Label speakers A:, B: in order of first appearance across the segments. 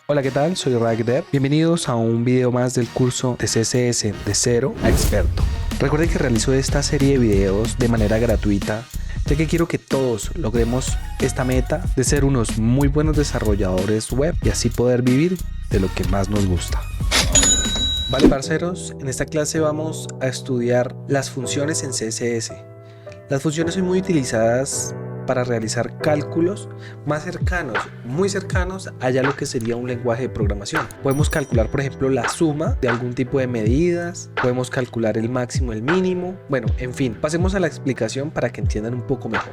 A: Hola, ¿qué tal? Soy RagDev. Bienvenidos a un video más del curso de CSS de cero a experto. Recuerden que realizo esta serie de videos de manera gratuita, ya que quiero que todos logremos esta meta de ser unos muy buenos desarrolladores web y así poder vivir de lo que más nos gusta. Vale, parceros, en esta clase vamos a estudiar las funciones en CSS. Las funciones son muy utilizadas para realizar cálculos más cercanos, muy cercanos a ya lo que sería un lenguaje de programación. Podemos calcular, por ejemplo, la suma de algún tipo de medidas, podemos calcular el máximo, el mínimo, bueno, en fin, pasemos a la explicación para que entiendan un poco mejor.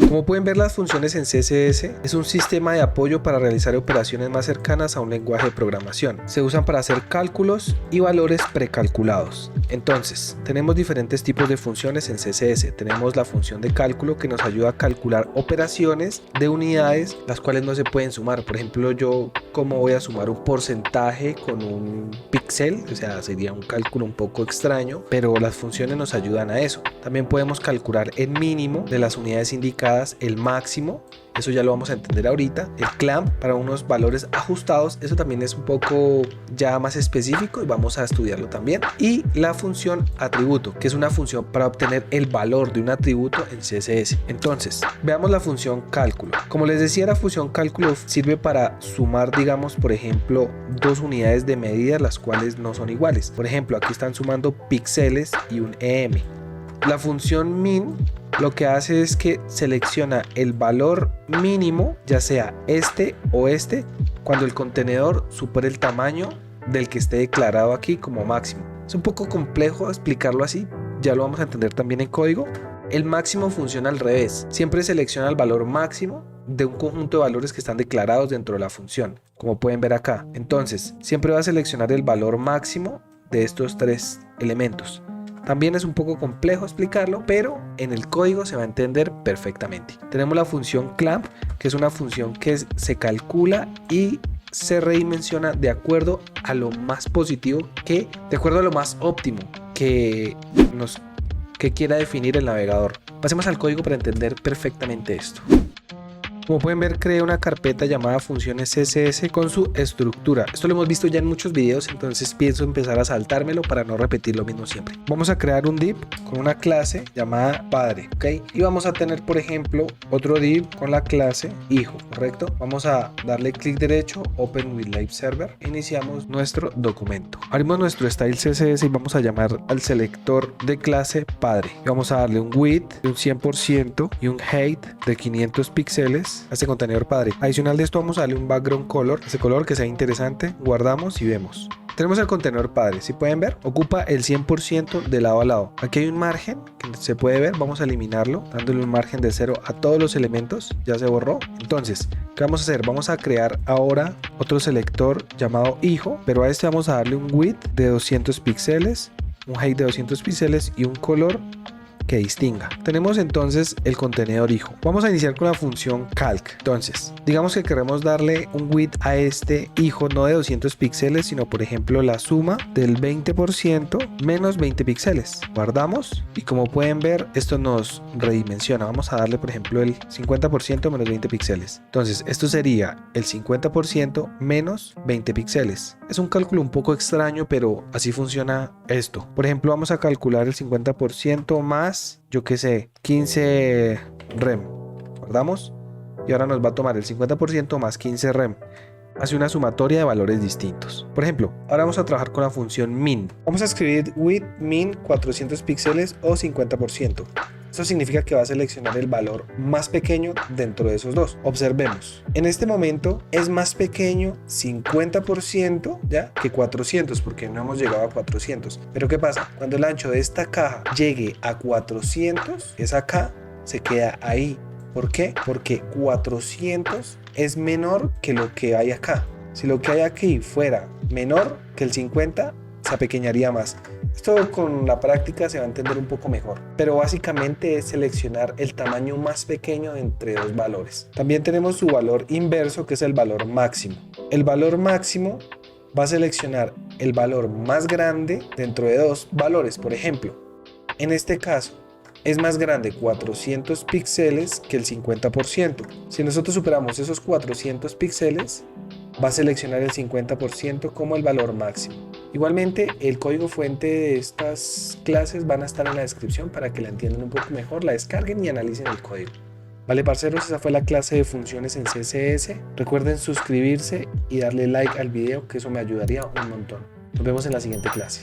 A: Como pueden ver, las funciones en CSS es un sistema de apoyo para realizar operaciones más cercanas a un lenguaje de programación. Se usan para hacer cálculos y valores precalculados. Entonces, tenemos diferentes tipos de funciones en CSS. Tenemos la función de cálculo que nos ayuda a calcular operaciones de unidades, las cuales no se pueden sumar. Por ejemplo, yo cómo voy a sumar un porcentaje con un píxel, o sea, sería un cálculo un poco extraño, pero las funciones nos ayudan a eso. También podemos calcular el mínimo de las unidades indicadas, el máximo, eso ya lo vamos a entender ahorita, el clamp para unos valores ajustados, eso también es un poco ya más específico y vamos a estudiarlo también, y la función atributo, que es una función para obtener el valor de un atributo en CSS. Entonces, veamos la función cálculo. Como les decía, la función cálculo sirve para sumar, digamos, por ejemplo, dos unidades de medida las cuales no son iguales. Por ejemplo, aquí están sumando píxeles y un EM. La función min lo que hace es que selecciona el valor mínimo, ya sea este o este, cuando el contenedor supere el tamaño del que esté declarado aquí como máximo. Es un poco complejo explicarlo así, ya lo vamos a entender también en código. El máximo funciona al revés, siempre selecciona el valor máximo de un conjunto de valores que están declarados dentro de la función, como pueden ver acá. Entonces, siempre va a seleccionar el valor máximo de estos tres elementos. También es un poco complejo explicarlo, pero en el código se va a entender perfectamente. Tenemos la función clamp, que es una función que se calcula y se redimensiona de acuerdo a lo más positivo de acuerdo a lo más óptimo que quiera definir el navegador. Pasemos al código para entender perfectamente esto. Como pueden ver, creé una carpeta llamada funciones CSS con su estructura. Esto lo hemos visto ya en muchos videos, entonces pienso empezar a saltármelo para no repetir lo mismo siempre. Vamos a crear un div con una clase llamada padre, ¿ok? Y vamos a tener, por ejemplo, otro div con la clase hijo, ¿correcto? Vamos a darle clic derecho, Open with Live Server. Iniciamos nuestro documento. Abrimos nuestro style CSS y vamos a llamar al selector de clase padre. Vamos a darle un width de un 100% y un height de 500 píxeles a este contenedor padre. Adicional de esto vamos a darle un background color, ese color que sea interesante, guardamos y vemos. Tenemos el contenedor padre, si pueden ver, ocupa el 100% de lado a lado. Aquí hay un margen que se puede ver, vamos a eliminarlo, dándole un margen de 0 a todos los elementos, ya se borró. Entonces, ¿qué vamos a hacer? Vamos a crear ahora otro selector llamado hijo, pero a este vamos a darle un width de 200 píxeles, un height de 200 píxeles y un color que distinga. Tenemos entonces el contenedor hijo. Vamos a iniciar con la función calc. Entonces, digamos que queremos darle un width a este hijo no de 200 píxeles, sino por ejemplo la suma del 20% menos 20 píxeles. Guardamos y como pueden ver, esto nos redimensiona. Vamos a darle por ejemplo el 50% menos 20 píxeles. Entonces, esto sería el 50% menos 20 píxeles. Es un cálculo un poco extraño, pero así funciona esto. Por ejemplo, vamos a calcular el 50% más, yo que sé, 15 rem. Guardamos y ahora nos va a tomar el 50% más 15 rem. Hace una sumatoria de valores distintos. Por ejemplo, ahora vamos a trabajar con la función min. Vamos a escribir width min 400 píxeles o 50%. Eso significa que va a seleccionar el valor más pequeño dentro de esos dos. Observemos. En este momento es más pequeño 50% ya que 400 porque no hemos llegado a 400. Pero ¿qué pasa? Cuando el ancho de esta caja llegue a 400, esa K se queda ahí. ¿Por qué? Porque 400 es menor que lo que hay acá. Si lo que hay aquí fuera menor que el 50, se apequeñaría más. Esto con la práctica se va a entender un poco mejor, pero básicamente es seleccionar el tamaño más pequeño entre dos valores. También tenemos su valor inverso, que es el valor máximo. El valor máximo va a seleccionar el valor más grande dentro de dos valores. Por ejemplo, en este caso es más grande 400 píxeles que el 50%. Si nosotros superamos esos 400 píxeles, va a seleccionar el 50% como el valor máximo. Igualmente, el código fuente de estas clases van a estar en la descripción para que la entiendan un poco mejor, la descarguen y analicen el código. Vale, parceros, esa fue la clase de funciones en CSS. Recuerden suscribirse y darle like al video, que eso me ayudaría un montón. Nos vemos en la siguiente clase.